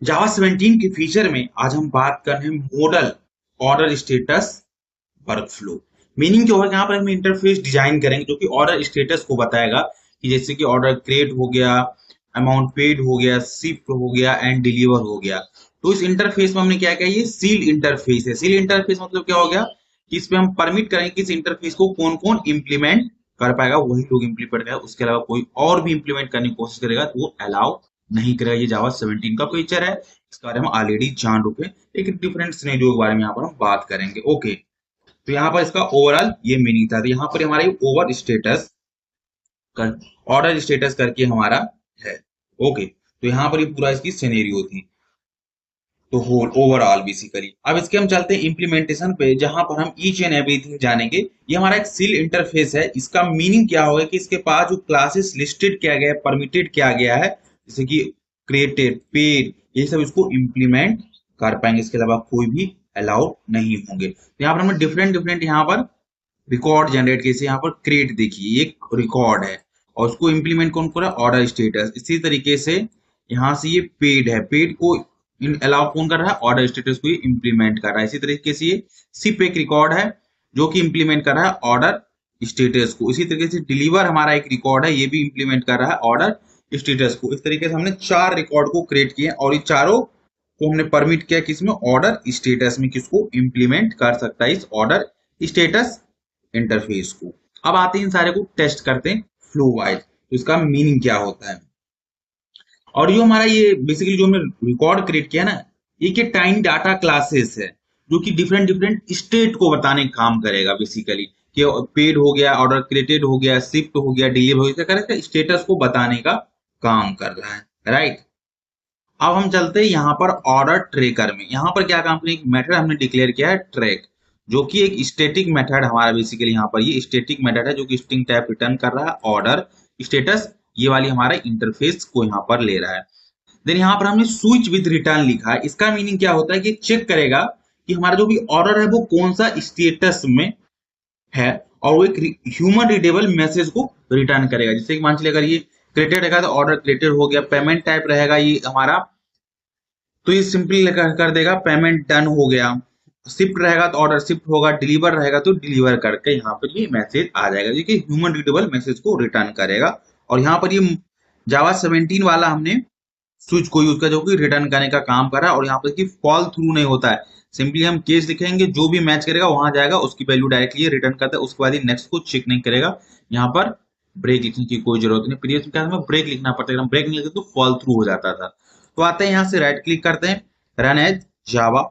जावा 17 के फीचर में आज हम बात कर रहे हैं model order status workflow. Meaning क्या होगा, यहाँ पर हम इंटरफेस डिजाइन करेंगे जो कि ऑर्डर स्टेटस को बताएगा कि जैसे कि ऑर्डर क्रिएट हो गया, अमाउंट पेड हो गया, शिफ्ट हो गया एंड डिलीवर हो गया। तो इस इंटरफेस में हमने क्या किया, ये सील इंटरफेस है। सील इंटरफेस मतलब क्या हो गया कि इसमें हम परमिट करेंगे कि इस इंटरफेस को कौन कौन इंप्लीमेंट कर पाएगा, वही लोग इंप्लीमेंट करेगा। उसके अलावा कोई और भी इंप्लीमेंट करने की कोशिश करेगा तो वो अलाउ नहीं करेगा। ये जावा 17 का फीचर है, इसके बारे में ऑलरेडी जान चुके हैं, लेकिन डिफरेंट सिनेरियो के बारे में यहाँ पर हम बात करेंगे। ओके, तो यहाँ पर इसका ओवरऑल ये मीनिंग था। तो यहाँ पर हमारा ओवर स्टेटस कर ऑर्डर स्टेटस करके हमारा है। ओके, तो यहाँ पर ये पूरा इसकी सिनेरियो थी, तो होल ओवरऑल बेसिकली। अब इसके हम चलते हैं इम्प्लीमेंटेशन पे, जहां पर हम ईच एंड एवरीथिंग जानेंगे। ये हमारा एक सील इंटरफेस है। इसका मीनिंग क्या होगा कि इसके पास जो क्लासेस लिस्टेड किया गया है, परमिटेड किया गया है, जैसे कि क्रिएटेड, पेड, ये सब इसको इम्प्लीमेंट कर पाएंगे। इसके अलावा कोई भी अलाउड नहीं होंगे। तो यहाँ पर हमने डिफरेंट डिफरेंट यहाँ पर रिकॉर्ड जनरेट कैसे, यहाँ पर क्रिएट देखिए एक रिकॉर्ड है और उसको इम्प्लीमेंट कौन कर रहा है, ऑर्डर स्टेटस। इसी तरीके से यहाँ से ये पेड है, पेड को अलाउ कौन कर रहा है, ऑर्डर स्टेटस को ये इम्प्लीमेंट कर रहा है। इसी तरीके से ये सिप एक रिकॉर्ड है जो कि इम्प्लीमेंट कर रहा है ऑर्डर स्टेटस को। इसी तरीके से डिलीवर हमारा एक रिकॉर्ड है, ये भी इम्प्लीमेंट कर रहा है ऑर्डर स्टेटस को। इस तरीके से हमने 4 रिकॉर्ड को क्रिएट किए और ये चारों को हमने परमिट किया किसमें, ऑर्डर स्टेटस में, किसको इम्प्लीमेंट कर सकता है, इस ऑर्डर स्टेटस इंटरफेस को। अब आते हैं इन सारे को टेस्ट करते हैं फ्लो वाइज, तो इसका मीनिंग क्या होता है। और जो हमारा ये बेसिकली जो हमने रिकॉर्ड क्रिएट किया ना, ये के टाइम डाटा क्लासेस है जो कि डिफरेंट डिफरेंट स्टेट को बताने का काम करेगा बेसिकली, कि पेड हो गया, ऑर्डर क्रिएटेड हो गया, शिफ्ट हो गया, डिलीवर हो गया, स्टेटस को बताने का काम कर रहा है, राइट। अब हम चलते हैं यहाँ पर ऑर्डर ट्रेकर में। यहाँ पर क्या काम करें, एक मेथड हमने डिक्लेयर किया है ट्रैक, जो कि एक स्टैटिक मेथड हमारा बेसिकली। यहाँ पर ये स्टैटिक मेथड है जो कि स्ट्रिंग टाइप रिटर्न कर रहा है, ऑर्डर स्टेटस ये वाली हमारा इंटरफेस को यहाँ पर ले रहा है। देन यहाँ पर हमने स्विच विद रिटर्न लिखा है। इसका मीनिंग क्या होता है कि चेक करेगा कि हमारा जो भी ऑर्डर है वो कौन सा स्टेटस में है और वो एक ह्यूमन रीडेबल मैसेज को रिटर्न करेगा। जैसे कि मान चलिए अगर ये क्रिएटेड रहेगा तो ऑर्डर क्रिएटेड हो गया, पेमेंट टाइप रहेगा ये हमारा, तो ये सिंपली कर देगा पेमेंट डन हो गया। शिफ्ट रहेगा तो ऑर्डर शिफ्ट होगा, डिलीवर रहेगा तो डिलीवर करके यहाँ पर ये मैसेज आ जाएगा, जो कि ह्यूमन रीडेबल मैसेज को रिटर्न करेगा। और यहाँ पर ये जावा 17 वाला हमने स्विच को यूज कर जो कि रिटर्न करने का काम कर रहा है। और यहाँ पर की फॉल थ्रू नहीं होता है, सिंपली हम केस लिखेंगे, जो भी मैच करेगा वहां जाएगा, उसकी वैल्यू डायरेक्टली रिटर्न करता है। उसके बाद ही नेक्स्ट को चेक नहीं करेगा। यहाँ पर ब्रेक लिखने की कोई जरूरत नहीं। प्रीवियस में क्या हमें ब्रेक लिखना पड़ता है, ब्रेक नहीं लिखते तो फॉल थ्रू हो जाता था। तो आते हैं यहाँ से राइट क्लिक करते हैं, रन एज जावा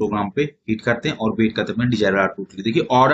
प्रोग्राम पे हिट करते हैं और वेट करते हैं डिजायर आउटपुट। देखिए और